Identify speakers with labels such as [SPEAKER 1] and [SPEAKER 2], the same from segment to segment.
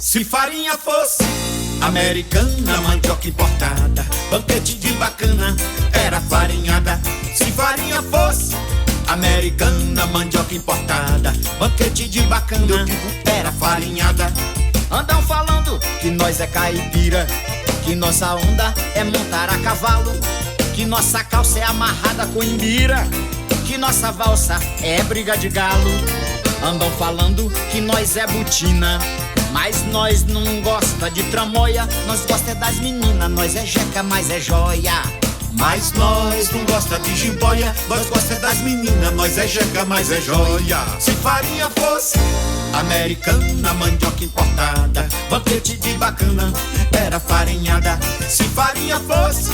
[SPEAKER 1] Se farinha fosse americana, mandioca importada, banquete de bacana, era farinhada. Se farinha fosse americana, mandioca importada, banquete de bacana, era farinhada. Andam falando que nós é caipira, que nossa onda é montar a cavalo, que nossa calça é amarrada com imbira, que nossa valsa é briga de galo. Andam falando que nós é butina, mas nós não gosta de tramóia. Nós gosta é das meninas, nós é jeca, mas é joia.
[SPEAKER 2] Mas nós não gosta de jiboia, nós gosta é das meninas, nós é jeca, mas é joia.
[SPEAKER 1] Se farinha fosse americana, mandioca importada, banquete de bacana, era farinhada. Se farinha fosse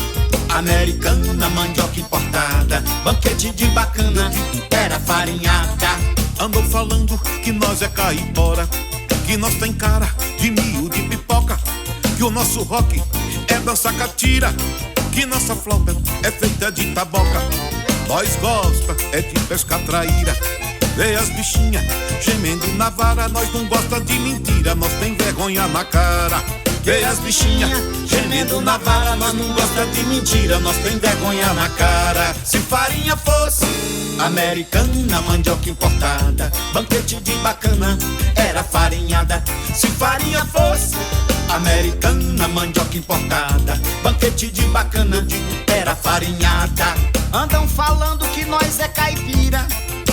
[SPEAKER 1] americana, mandioca importada, banquete de bacana, era farinhada.
[SPEAKER 2] Andam falando que nós é caipora, que nós tem cara de mil de pipoca, que o nosso rock é dança catira, que nossa flauta é feita de taboca. Nós gosta é de pescar traíra, vê as bichinhas gemendo na vara. Nós não gosta de mentira, nós tem vergonha na cara.
[SPEAKER 1] Vê as bichinhas gemendo na vara, nós não gosta de mentira, nós tem vergonha na cara. Se farinha fosse americana, mandioca importada, banquete de bacana, era farinhada. Se farinha fosse americana, mandioca importada, banquete de bacana, era farinhada. Andam falando que nós é caipira,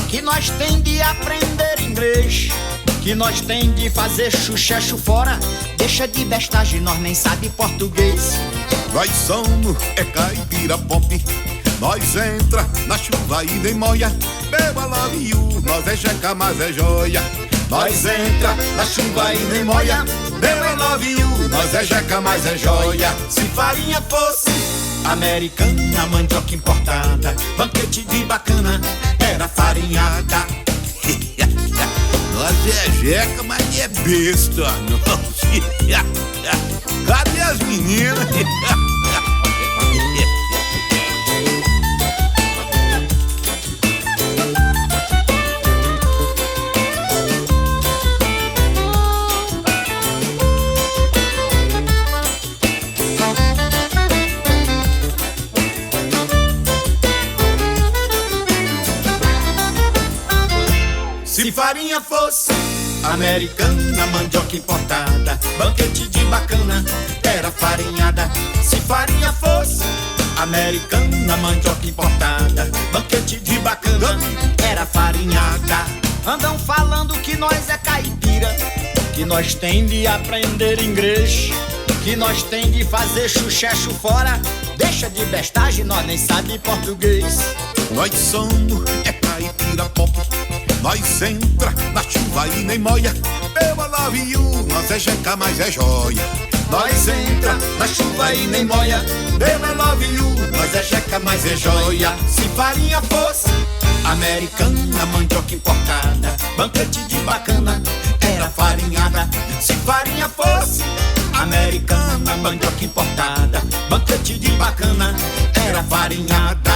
[SPEAKER 1] que nós tem de aprender inglês, que nós tem de fazer chuchecho fora. Deixa de bestagem, nós nem sabe português.
[SPEAKER 2] Nós somos é caipira pop, nós entra na chuva e nem moia. Beba love you, nós é jeca, mas é joia.
[SPEAKER 1] Nós entra na chuva e nem moia. Beba love you, nós é jeca, mas é joia. Se farinha fosse americana, mandioca importada, banquete de bacana, era farinhada.
[SPEAKER 2] Nós é jeca, mas é besta. Cadê as meninas?
[SPEAKER 1] Se farinha fosse americana, mandioca importada, banquete de bacana, era farinhada. Se farinha fosse americana, mandioca importada, banquete de bacana, era farinhada. Andam falando que nós é caipira, que nós tem de aprender inglês, que nós tem de fazer chuchecho fora. Deixa de bestagem, nós nem sabe português.
[SPEAKER 2] Nós somos é caipira pop, nós entra na chuva e nem moia. Beba love you, nós é jeca, mas é joia.
[SPEAKER 1] Nós entra na chuva e nem moia. Beba love you, nós é jeca, mas é joia. Se farinha fosse americana, mandioca importada, banquete de bacana, era farinhada. Se farinha fosse americana, mandioca importada, banquete de bacana, era farinhada.